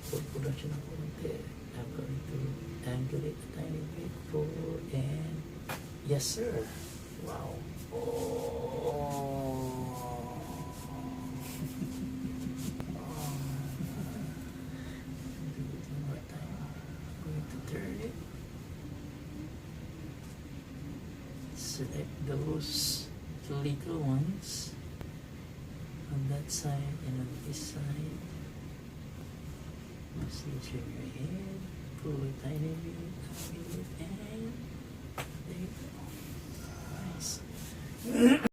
Pull lang siya ng konti. I'm going to angle it a tiny bit. Pull and yes sir. Wow. Oh. One more time. I'm going to turn it. Select those little ones on that side and on this side. Just turn your head, pull a tiny bit, and there you go. Nice.